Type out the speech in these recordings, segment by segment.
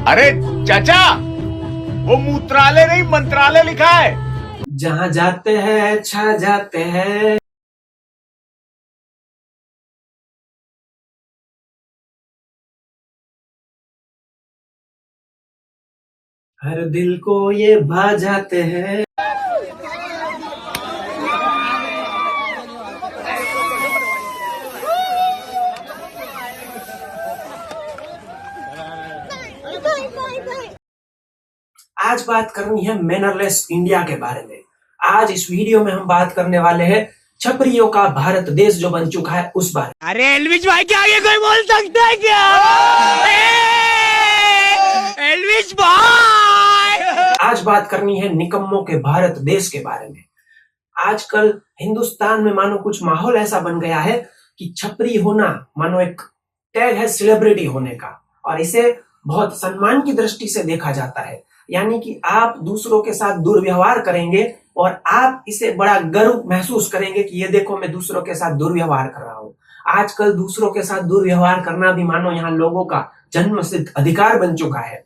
अरे चाचा, वो मूत्रालय नहीं मंत्रालय लिखा है। जहाँ जाते हैं छा जाते हैं। हर दिल को ये भा जाते हैं। आज बात करनी है मैनरलेस इंडिया के बारे में। आज इस वीडियो में हम बात करने वाले हैं छपरियों का भारत देश जो बन चुका है उस बारे। अरे एलविश भाई के आगे कोई बोल सकता है क्या? एलविश भाई! आज बात करनी है निकम्मों के भारत देश के बारे में। आजकल हिंदुस्तान में मानो कुछ माहौल ऐसा बन गया है कि छपरी होना मानो एक टैग है सेलिब्रिटी होने का, और इसे बहुत सम्मान की दृष्टि से देखा जाता है। यानी कि आप दूसरों के साथ दुर्व्यवहार करेंगे और आप इसे बड़ा गर्व महसूस करेंगे कि ये देखो मैं दूसरों के साथ दुर्व्यवहार कर रहा हूँ। आजकल दूसरों के साथ दुर्व्यवहार करना भी मानो यहाँ लोगों का जन्मसिद्ध अधिकार बन चुका है।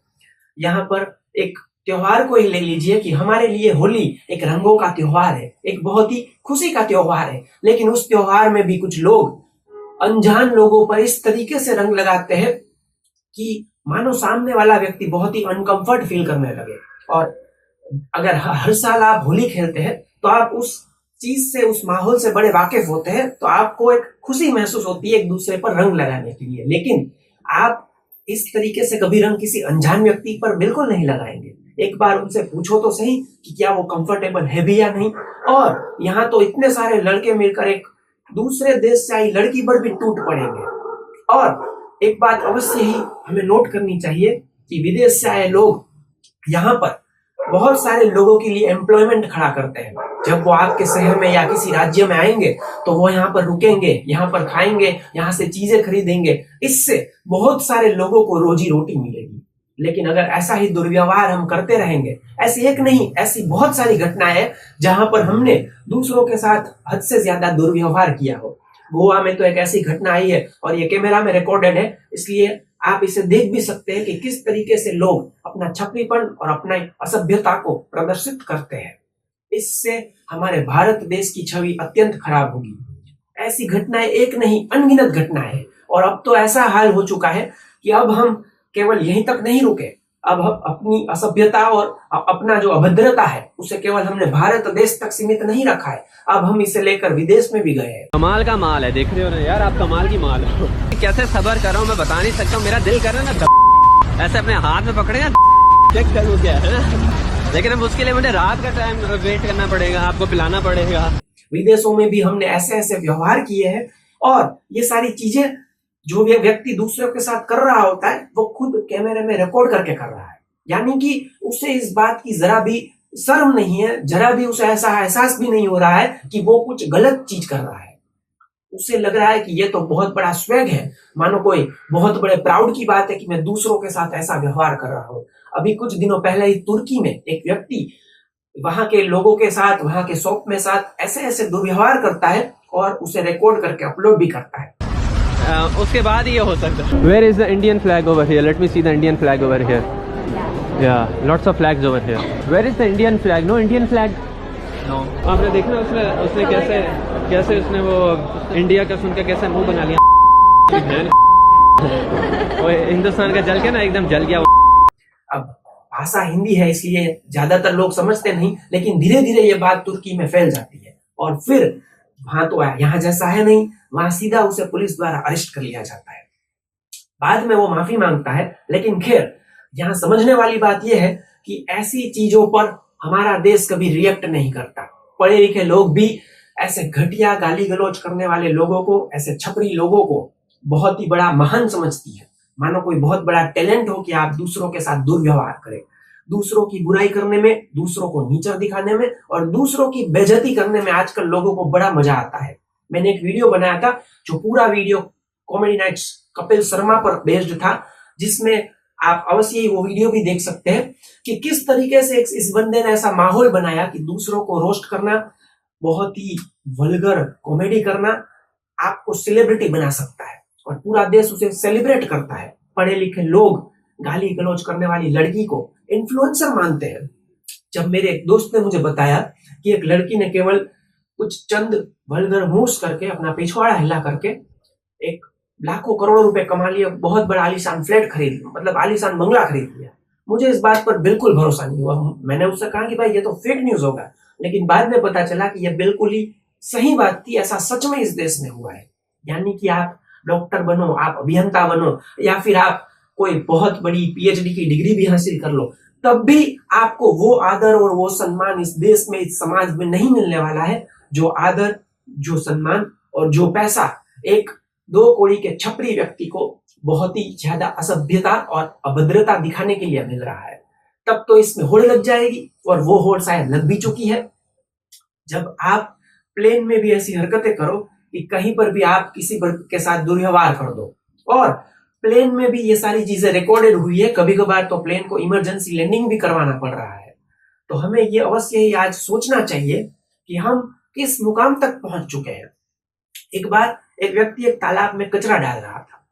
यहाँ पर एक त्योहार को ही ले लीजिए कि हमारे लिए होली एक रंगों का त्योहार है, एक बहुत ही खुशी का त्योहार है, लेकिन उस त्योहार में भी कुछ लोग अनजान लोगों पर इस तरीके से रंग लगाते हैं कि मानो सामने वाला व्यक्ति बहुत ही अनकंफर्ट फील करने लगे। और अगर हर साल आप होली खेलते हैं तो आप उस चीज से, उस माहौल से बड़े वाकिफ होते हैं, तो आपको एक खुशी महसूस होती है एक दूसरे पर रंग लगाने के लिए। लेकिन आप इस तरीके से कभी रंग किसी अनजान व्यक्ति पर बिल्कुल नहीं लगाएंगे। एक बार उनसे पूछो तो सही कि क्या वो कंफर्टेबल है भी या नहीं। और यहाँ तो इतने सारे लड़के मिलकर एक दूसरे देश से आई लड़की पर भी टूट पड़ेंगे। और एक बात अवश्य ही हमें नोट करनी चाहिए कि विदेश से आए लोग यहाँ पर बहुत सारे लोगों के लिए एम्प्लॉयमेंट खड़ा करते हैं। जब वो आपके शहर में या किसी राज्य में आएंगे तो वो यहाँ पर रुकेंगे, यहाँ पर खाएंगे, यहाँ से चीजें खरीदेंगे। इससे बहुत सारे लोगों को रोजी रोटी मिलेगी। लेकिन अगर ऐसा ही दुर्व्यवहार हम करते रहेंगे, ऐसी एक नहीं ऐसी बहुत सारी घटनाएं हैं जहां पर हमने दूसरों के साथ हद से ज्यादा दुर्व्यवहार किया हो। गोवा में तो एक ऐसी घटना आई है और ये कैमरा में रिकॉर्डेड है, इसलिए आप इसे देख भी सकते हैं कि किस तरीके से लोग अपना छपरीपन और अपना असभ्यता को प्रदर्शित करते हैं। इससे हमारे भारत देश की छवि अत्यंत खराब होगी। ऐसी घटनाएं एक नहीं अनगिनत घटनाएं हैं। और अब तो ऐसा हाल हो चुका है कि अब हम केवल यहीं तक नहीं रुके, अब हम अपनी असभ्यता और अपना जो अभद्रता है उसे केवल हमने भारत देश तक सीमित नहीं रखा है, अब हम इसे लेकर विदेश में भी गए हैं। कमाल का माल है, देख रहे हो ना यार, आप कमाल की माल हो। कैसे सबर कर रहा हूँ मैं बता नहीं सकता हूँ। मेरा दिल कर रहा है ना ऐसे अपने हाथ में पकड़ेगा चेक करूँ क्या है, लेकिन अब उसके लिए मुझे रात का टाइम वेट करना पड़ेगा, आपको पिलाना पड़ेगा। विदेशों में भी हमने ऐसे ऐसे व्यवहार किए हैं, और ये सारी चीजें जो भी व्यक्ति दूसरों के साथ कर रहा होता है वो खुद कैमरे में रिकॉर्ड करके कर रहा है। यानी कि उसे इस बात की जरा भी शर्म नहीं है, जरा भी उसे ऐसा एहसास भी नहीं हो रहा है कि वो कुछ गलत चीज कर रहा है। उसे लग रहा है कि ये तो बहुत बड़ा स्वैग है, मानो कोई बहुत बड़े प्राउड की बात है कि मैं दूसरों के साथ ऐसा व्यवहार कर रहा हूँ। अभी कुछ दिनों पहले ही तुर्की में एक व्यक्ति वहां के लोगों के साथ, वहां के शॉप में साथ ऐसे ऐसे दुर्व्यवहार करता है और उसे रिकॉर्ड करके अपलोड भी करता है। उसके बाद ये हो सकता है। Where is the Indian flag over here? Let me see the Indian flag over here. या lots of flags over here. Where is the Indian flag? No Indian flag. No. आपने देखना उसने कैसे उसने वो इंडिया का सुनकर कैसे मुंह बना लिया। वो हिंदुस्तान का जल के ना एकदम जल गया। अब भाषा हिंदी है इसलिए ज्यादातर लोग समझते नहीं, लेकिन धीरे धीरे ये बात तुर्की में फैल जाती है और फिर वहां तो यहाँ जैसा है नहीं, वहां सीधा उसे पुलिस द्वारा अरेस्ट कर लिया जाता है। बाद में वो माफी मांगता है, लेकिन खैर यहाँ समझने वाली बात यह है कि ऐसी चीजों पर हमारा देश कभी रिएक्ट नहीं करता। पढ़े लिखे लोग भी ऐसे घटिया गाली गलौज करने वाले लोगों को, ऐसे छपरी लोगों को बहुत ही बड़ा महान समझती है, मानो कोई बहुत बड़ा टैलेंट हो कि आप दूसरों के साथ दुर्व्यवहार करें, दूसरों की बुराई करने में, दूसरों को नीचा दिखाने में और दूसरों की बेइज्जती करने में आजकल लोगों को बड़ा मजा आता है। मैंने एक वीडियो बनाया था जो पूरा video comedy nights Kapil Sharma पर बेस्ड था, जिसमें आप अवश्य ही वो वीडियो भी देख सकते हैं कि किस तरीके से इस बंदे ने ऐसा माहौल बनाया कि दूसरों को रोस्ट करना, बहुत ही वल्गर कॉमेडी करना आपको सेलिब्रिटी बना सकता है और पूरा देश उसे सेलिब्रेट करता है। पढ़े लिखे लोग गाली गलौज करने वाली लड़की को इन्फ्लुएंसर मानते हैं। जब मेरे एक दोस्त ने मुझे बताया कि एक लड़की ने केवल कुछ चंद वल्गर मूव्स करके अपना पिछवाड़ा हिला करके एक लाखों करोड़ों रुपए कमा लिया, बहुत बड़ा आलीशान फ्लैट खरीद लिया, मतलब आलीशान बंगला खरीद लिया, मुझे इस बात पर बिल्कुल भरोसा नहीं हुआ। मैंने उससे कहा कि भाई ये तो फेक न्यूज होगा, लेकिन बाद में पता चला कि यह बिल्कुल ही सही बात थी। ऐसा सच में इस देश में हुआ है। यानी कि आप डॉक्टर बनो, आप अभियंता बनो, या फिर आप कोई बहुत बड़ी पीएचडी की डिग्री भी हासिल कर लो, तब भी आपको वो आदर और वो सम्मान इस देश में, इस समाज में नहीं मिलने वाला है जो आदर, जो सम्मान और जो पैसा एक 2 कौड़ी के छपरी व्यक्ति को बहुत ही ज्यादा असभ्यता और अभद्रता दिखाने के लिए मिल रहा है। तब तो इसमें होड़ लग जाएगी, और वो होड़ शायद लग भी चुकी है। जब आप प्लेन में भी ऐसी हरकतें करो कि कहीं पर भी आप किसी के साथ दुर्व्यवहार कर दो, और प्लेन में भी ये सारी चीजें रिकॉर्डेड हुई है, कभी कभार तो प्लेन को इमरजेंसी लैंडिंग भी करवाना पड़ रहा है, तो हमें ये अवश्य ही आज सोचना चाहिए कि हम किस मुकाम तक पहुंच चुके हैं। एक बार एक व्यक्ति एक तालाब में कचरा डाल रहा था।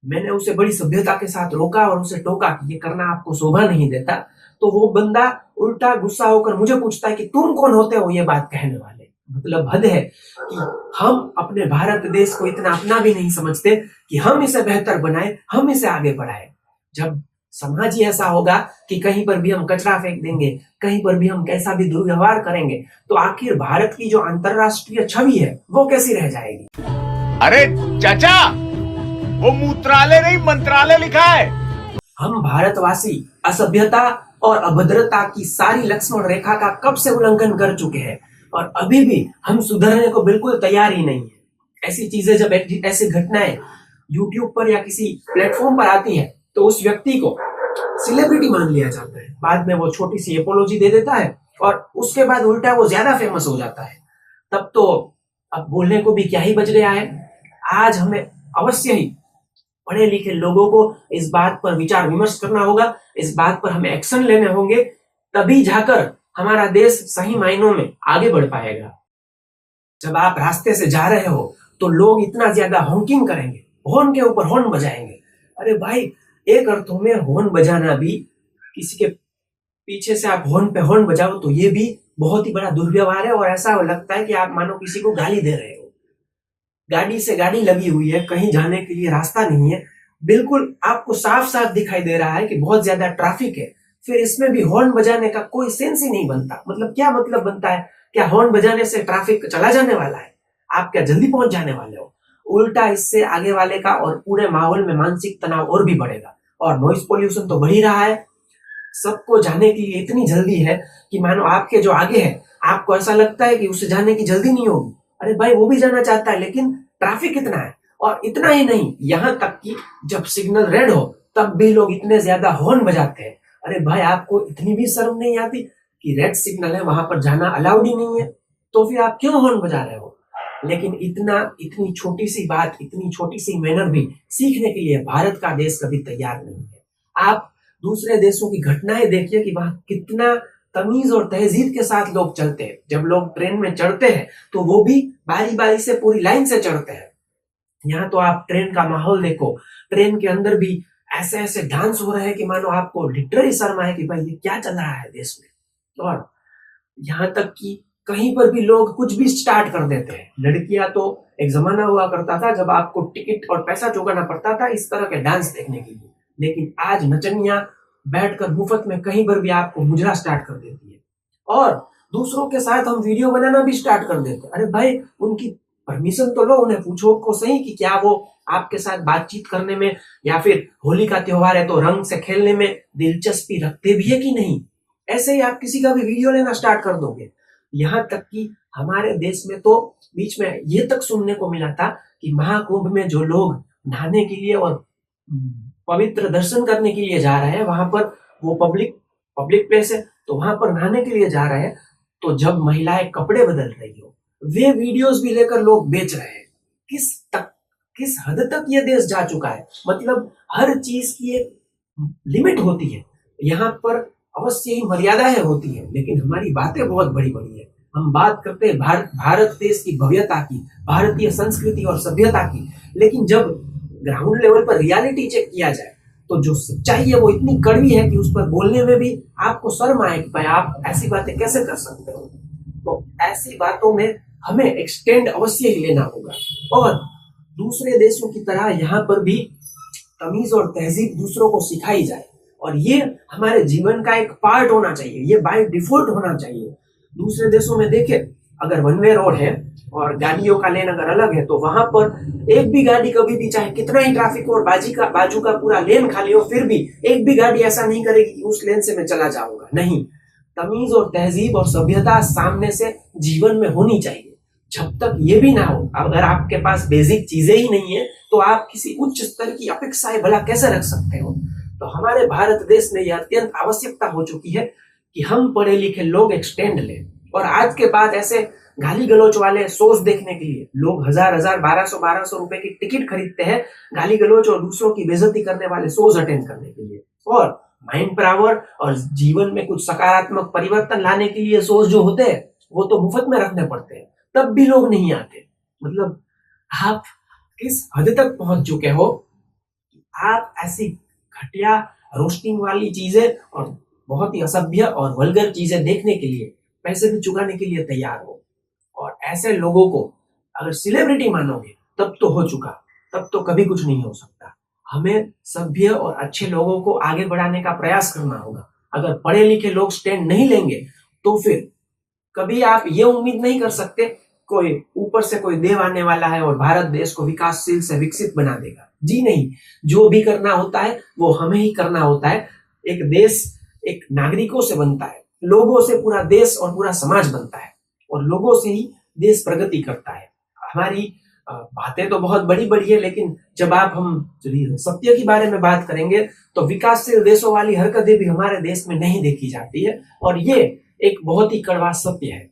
मैंने उसे बड़ी सभ्यता के साथ रोका और उसे टोका कि ये करना आपको शोभा नहीं देता। तो वो बंदा उल्टा गुस्सा होकर मुझे पूछता है कि तुम कौन होते हो ये बात कहने वाले। मतलब हद है कि हम अपने भारत देश को इतना अपना भी नहीं समझते कि हम इसे बेहतर बनाए, हम इसे आगे बढ़ाए। जब समाज ही ऐसा होगा कि कहीं पर भी हम कचरा फेंक देंगे, कहीं पर भी हम कैसा भी दुर्व्यवहार करेंगे, तो आखिर भारत की जो अंतरराष्ट्रीय छवि है वो कैसी रह जाएगी। अरे चाचा, वो मूत्रालय नहीं मंत्रालय लिखा है। हम भारतवासी असभ्यता और अभद्रता की सारी लक्ष्मण रेखा का कब से उल्लंघन कर चुके हैं, और अभी भी हम सुधरने को बिल्कुल तैयार ही नहीं है। ऐसी चीजें जब ऐसी घटनाएं यूट्यूब पर या किसी प्लेटफॉर्म पर आती है तो उस व्यक्ति को सेलिब्रिटी मान लिया जाता है। बाद में वो छोटी सी एपोलॉजी दे देता है और उसके बाद उल्टा वो ज्यादा फेमस हो जाता है। तब तो अब बोलने को भी क्या ही बच गया है। आज हमें अवश्य ही पढ़े लिखे लोगों को इस बात पर विचार विमर्श करना होगा, इस बात पर हमें एक्शन लेने होंगे, तभी जाकर हमारा देश सही मायनों में आगे बढ़ पाएगा। जब आप रास्ते से जा रहे हो तो लोग इतना ज्यादा हॉकिंग करेंगे, हॉर्न के ऊपर हॉर्न बजाएंगे। अरे भाई, एक अर्थों में हॉर्न बजाना भी, किसी के पीछे से आप हॉर्न पे हॉर्न बजाओ तो ये भी बहुत ही बड़ा दुर्व्यवहार है, और ऐसा लगता है कि आप मानो किसी को गाली दे रहे हो। गाड़ी से गाड़ी लगी हुई है, कहीं जाने के लिए रास्ता नहीं है, बिल्कुल आपको साफ साफ दिखाई दे रहा है कि बहुत ज्यादा ट्रैफिक है, फिर इसमें भी हॉर्न बजाने का कोई सेंस ही नहीं बनता। मतलब क्या मतलब बनता है? क्या हॉर्न बजाने से ट्रैफिक चला जाने वाला है? आप क्या जल्दी पहुंच जाने वाले हो? उल्टा इससे आगे वाले का और पूरे माहौल में मानसिक तनाव और भी बढ़ेगा, और नॉइस पोल्यूशन तो बढ़ ही रहा है। सबको जाने के लिए इतनी जल्दी है कि मानो आपके जो आगे है आपको ऐसा लगता है कि उसे जाने की जल्दी नहीं होगी। अरे भाई, वो भी जाना चाहता है, लेकिन ट्रैफिक कितना है। और इतना ही नहीं, यहाँ तक कि जब सिग्नल रेड हो तब भी लोग इतने ज्यादा हॉर्न बजाते हैं। अरे भाई, आपको इतनी भी शर्म नहीं आती कि रेड सिग्नल है, वहां पर जाना अलाउड ही नहीं है, तो फिर आप क्यों हॉर्न बजा रहे हो? लेकिन इतनी छोटी सी बात, इतनी छोटी सी मैनर भी सीखने के लिए भारत का देश कभी तैयार नहीं है। आप दूसरे देशों की घटनाएं देखिए कि वहां कितना तमीज और तहजीब के साथ लोग चलते हैं। जब लोग ट्रेन में चढ़ते हैं तो वो भी बारी बारी से पूरी लाइन से चढ़ते हैं। यहाँ तो आप ट्रेन का माहौल देखो, ट्रेन के अंदर भी ऐसे ऐसे डांस हो रहे हैं कि मानो आपको लिटरली शर्म आए कि भाई ये क्या चल रहा है देश में। और यहाँ तक कि कहीं पर भी लोग कुछ भी स्टार्ट कर देते हैं। लड़कियां तो, एक जमाना हुआ करता था जब आपको टिकट और पैसा चुकाना पड़ता था इस तरह के डांस देखने के लिए, लेकिन आज नचनिया बैठकर मुफ्त में कहीं पर भी आपको मुजरा स्टार्ट कर देती है, और दूसरों के साथ हम वीडियो बनाना भी स्टार्ट कर देते हैं। अरे भाई, उनकी परमिशन तो लो, उन्हें पूछो को सही कि क्या वो आपके साथ बातचीत करने में या फिर होली का त्योहार है तो रंग से खेलने में दिलचस्पी रखते भी है कि नहीं। ऐसे ही आप किसी का भी वीडियो लेना स्टार्ट कर दोगे। यहाँ तक कि हमारे देश में तो बीच में ये तक सुनने को मिला था कि महाकुंभ में जो लोग नहाने के लिए और पवित्र दर्शन करने के लिए जा रहे हैं, वहां पर वो पब्लिक प्लेस है तो वहां पर नहाने के लिए जा रहे हैं, तो जब महिलाएं कपड़े बदल रही हो वे वीडियोस भी लेकर लोग बेच रहे हैं। किस हद तक ये देश जा चुका है। मतलब हर चीज की एक लिमिट होती है, यहाँ पर अवश्य ही मर्यादाएं होती है, लेकिन हमारी बातें बहुत बड़ी बड़ी है। हम बात करते हैं भारत देश की भव्यता की, भारतीय संस्कृति और सभ्यता की, लेकिन जब ग्राउंड लेवल पर रियलिटी चेक किया जाए तो जो सच्चाई है वो इतनी कड़वी है कि उस पर बोलने में भी आपको शर्म आए कि भाई आप ऐसी बातें कैसे कर सकते हो। तो ऐसी बातों में हमें एक स्टैंड अवश्य ही लेना होगा, और दूसरे देशों की तरह यहाँ पर भी तमीज और तहजीब दूसरों को सिखाई जाए, और ये हमारे जीवन का एक पार्ट होना चाहिए, ये बाय डिफॉल्ट होना चाहिए। दूसरे देशों में देखें, अगर वन वे रोड है और गाड़ियों का लेन अगर अलग है, तो वहां पर एक भी गाड़ी कभी भी, चाहे कितना ही ट्रैफिक हो और बाजू का पूरा लेन खाली हो, फिर भी एक भी गाड़ी ऐसा नहीं करेगी कि उस लेन से मैं चला जाऊंगा। नहीं, तमीज और तहजीब और सभ्यता सामने से जीवन में होनी चाहिए। जब तक ये भी ना हो, अगर आपके पास बेसिक चीजें ही नहीं है, तो आप किसी उच्च स्तर की अपेक्षाएं भला कैसे रख सकते हो। तो हमारे भारत देश में यह अत्यंत आवश्यकता हो चुकी है कि हम पढ़े लिखे लोग एक स्टैंड लें, और आज के बाद ऐसे गाली गलौच वाले शोज देखने के लिए लोग 1000 1200 रुपए की टिकट खरीदते हैं, गाली गलौच और दूसरों की बेइज्जती करने वाले शोज अटेंड करने के लिए। और माइंड पावर और जीवन में कुछ सकारात्मक परिवर्तन लाने के लिए शोज जो होते हैं वो तो मुफ्त में रखने पड़ते हैं, तब भी लोग नहीं आते। मतलब आप किस हद तक पहुंच चुके हो, आप ऐसी घटिया रोस्टिंग वाली चीजें और बहुत ही असभ्य और वल्गर चीजें देखने के लिए पैसे भी चुकाने के लिए तैयार हो। और ऐसे लोगों को अगर सेलिब्रिटी मानोगे तब तो हो चुका, तब तो कभी कुछ नहीं हो सकता। हमें सभ्य और अच्छे लोगों को आगे बढ़ाने का प्रयास करना होगा। अगर पढ़े लिखे लोग स्टैंड नहीं लेंगे तो फिर कभी आप ये उम्मीद नहीं कर सकते कोई ऊपर से कोई देव आने वाला है और भारत देश को विकासशील से विकसित बना देगा। जी नहीं, जो भी करना होता है वो हमें ही करना होता है। एक देश एक नागरिकों से बनता है, लोगों से पूरा देश और पूरा समाज बनता है, और लोगों से ही देश प्रगति करता है। हमारी बातें तो बहुत बड़ी बड़ी है, लेकिन जब हम सत्य के बारे में बात करेंगे तो विकासशील देशों वाली हरकतें भी हमारे देश में नहीं देखी जाती है, और ये एक बहुत ही कड़वा सत्य है।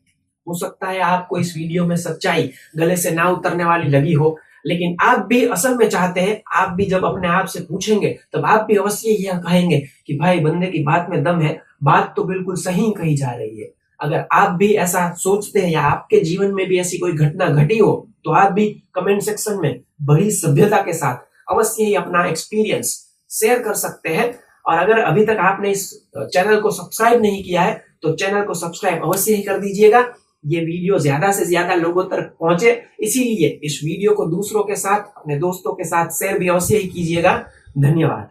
हो सकता है आपको इस वीडियो में सच्चाई गले से ना उतरने वाली लगी हो, लेकिन आप भी असल में चाहते हैं, आप भी जब अपने आप से पूछेंगे तब आप भी अवश्य यह कहेंगे कि भाई बंदे की बात में दम है, बात तो बिल्कुल सही कही जा रही है। अगर आप भी ऐसा सोचते हैं या आपके जीवन में भी ऐसी कोई घटना घटी हो, तो आप भी कमेंट सेक्शन में बड़ी सभ्यता के साथ अवश्य ही अपना एक्सपीरियंस शेयर कर सकते हैं। और अगर अभी तक आपने इस चैनल को सब्सक्राइब नहीं किया है तो चैनल को सब्सक्राइब अवश्य ही कर दीजिएगा। ये वीडियो ज्यादा से ज्यादा लोगों तक पहुंचे, इसीलिए इस वीडियो को दूसरों के साथ, अपने दोस्तों के साथ शेयर भी अवश्य ही कीजिएगा। धन्यवाद।